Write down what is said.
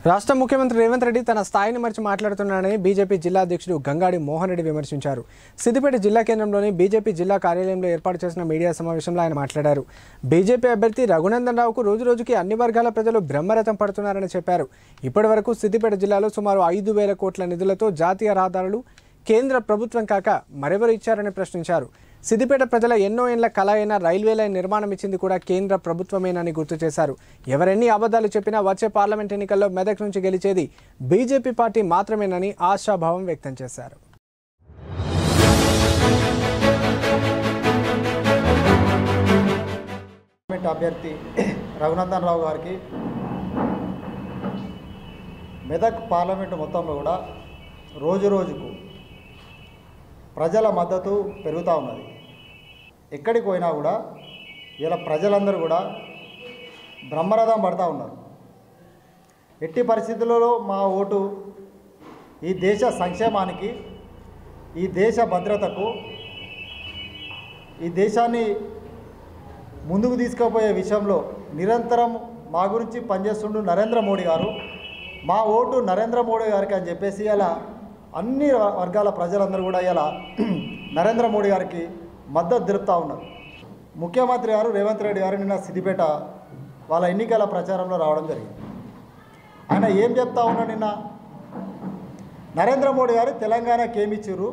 రాష్ట్ర ముఖ్యమంత్రి రేవంత్ రెడ్డి తన స్థాయిని మర్చి మాట్లాడుతున్నారని బీజేపీ జిల్లా అధ్యక్షుడు గంగాడి మోహన్ రెడ్డి విమర్శించారు. సిద్దిపేట జిల్లా కేంద్రంలోని బీజేపీ జిల్లా కార్యాలయంలో ఏర్పాటు చేసిన మీడియా సమావేశంలో ఆయన మాట్లాడారు. బీజేపీ అభ్యర్థి రఘునందన్ రావుకు రోజురోజుకి అన్ని వర్గాల ప్రజలు బ్రహ్మరథం పడుతున్నారని చెప్పారు. ఇప్పటివరకు సిద్దిపేట జిల్లాలో సుమారు 5,000 కోట్ల నిధులతో జాతీయ రహదారులు కేంద్ర ప్రభుత్వం కాక మరెవరు ఇచ్చారని ప్రశ్నించారు. సిద్దిపేట ప్రజల ఎన్నో ఏళ్ల కల అయిన రైల్వే లైన్ నిర్మాణం ఇచ్చింది కూడా కేంద్ర ప్రభుత్వమేనని గుర్తు చేశారు. ఎవరెన్ని అబద్ధాలు చెప్పినా వచ్చే పార్లమెంట్ ఎన్నికల్లో మెదక్ నుంచి గెలిచేది బీజేపీ పార్టీ మాత్రమేనని ఆశాభావం వ్యక్తం చేశారు. అభ్యర్థి రఘునందన్ రావు గారికి మెదక్ పార్లమెంటు మొత్తంలో కూడా రోజురోజుకు ప్రజల మద్దతు పెరుగుతూ ఉన్నది. ఎక్కడికి పోయినా కూడా ఇలా ప్రజలందరూ కూడా బ్రహ్మరథం పడుతూ ఉన్నారు. ఎట్టి పరిస్థితులలో మా ఓటు ఈ దేశ సంక్షేమానికి, ఈ దేశ భద్రతకు, ఈ దేశాన్ని ముందుకు తీసుకుపోయే విషయంలో నిరంతరం మా గురించి పనిచేస్తుండు నరేంద్ర మోడీ గారు. మా ఓటు నరేంద్ర మోడీ గారికి అని చెప్పేసి ఇలా అన్ని వర్గాల ప్రజలందరూ కూడా ఇలా నరేంద్ర మోడీ గారికి మద్దతు తెలుపుతూ ఉన్నారు. ముఖ్యమంత్రి గారు రేవంత్ రెడ్డి గారు నిన్న సిద్దిపేట వాళ్ళ ఎన్నికల ప్రచారంలో రావడం జరిగింది. ఆయన ఏం చెప్తా ఉన్నా, నిన్న నరేంద్ర మోడీ గారు తెలంగాణకి ఏమి ఇచ్చారు,